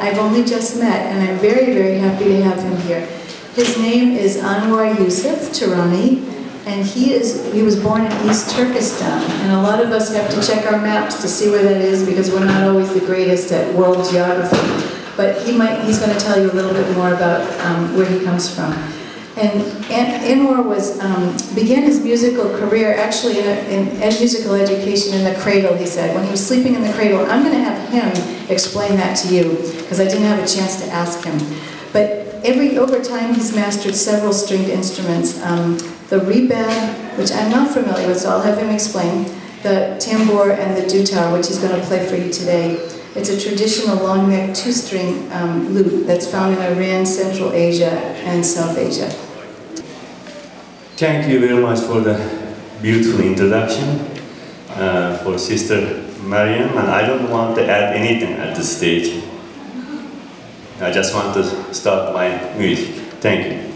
I've only just met, and I'm very, very happy to have him here. His name is Anwar Yusuf Turani, and he was born in East Turkestan, and a lot of us have to check our maps to see where that is because we're not always the greatest at world geography. But he's going to tell you a little bit more about where he comes from. And Anwar began his musical career actually in musical education in the cradle, he said. When he was sleeping in the cradle, I'm going to have him explain that to you, because I didn't have a chance to ask him. But over time, he's mastered several stringed instruments. The rebab, which I'm not familiar with, so I'll have him explain, the tambour and the dutar, which he's going to play for you today. It's a traditional long-neck two-string lute that's found in Iran, Central Asia, and South Asia. Thank you very much for the beautiful introduction for Sister Mariam, and I don't want to add anything at this stage. I just want to start my music. Thank you.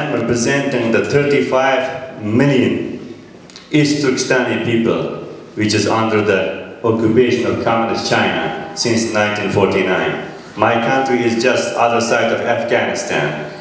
am representing the 35 million East Turkestani people, which is under the occupation of Communist China since 1949. My country is just other side of Afghanistan.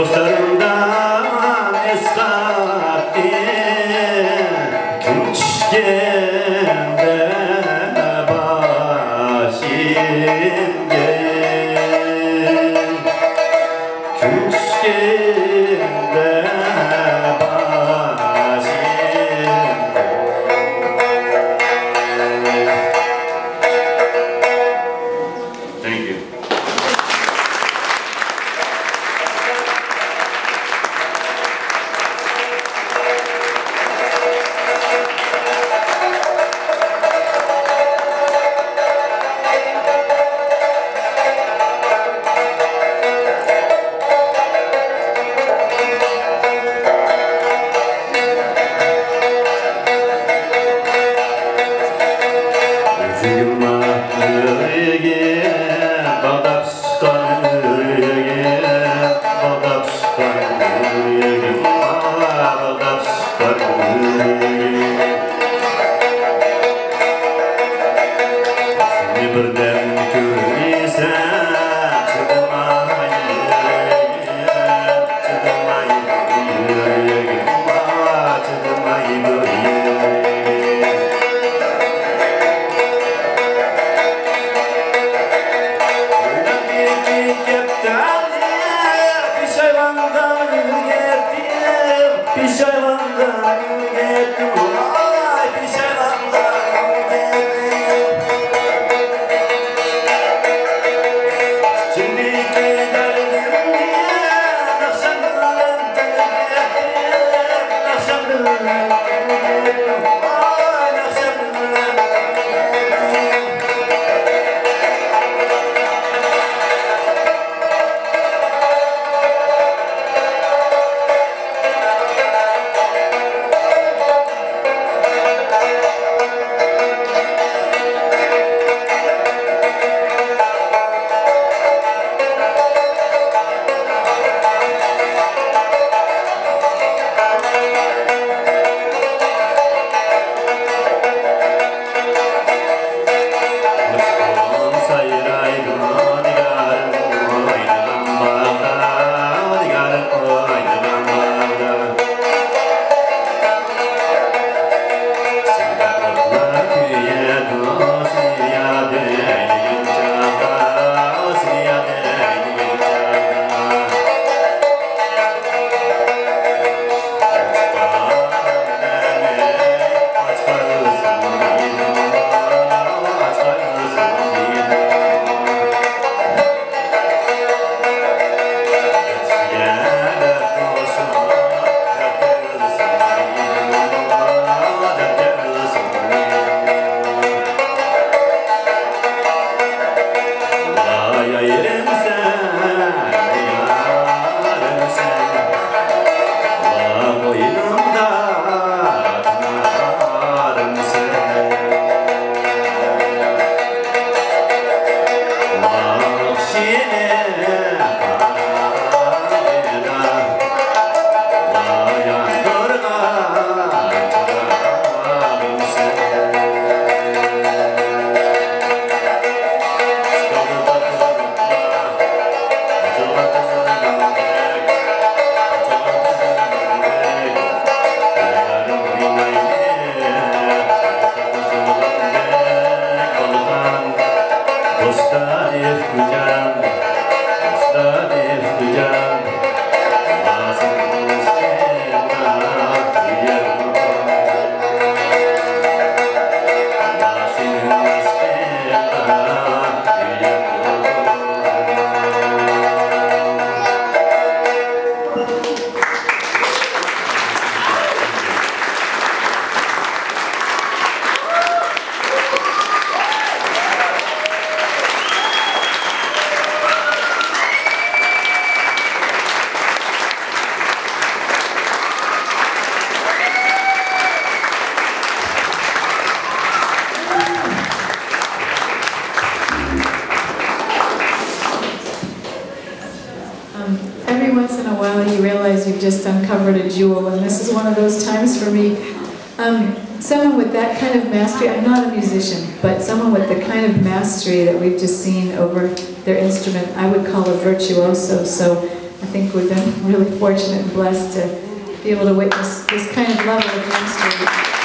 dostlarımdan esnafti Künçkende başım gel Künçkende Every once in a while you realize you've just uncovered a jewel, and this is one of those times for me. Someone with that kind of mastery, I'm not a musician, but someone with the kind of mastery that we've just seen over their instrument, I would call a virtuoso. So I think we've been really fortunate and blessed to be able to witness this kind of level of ministry.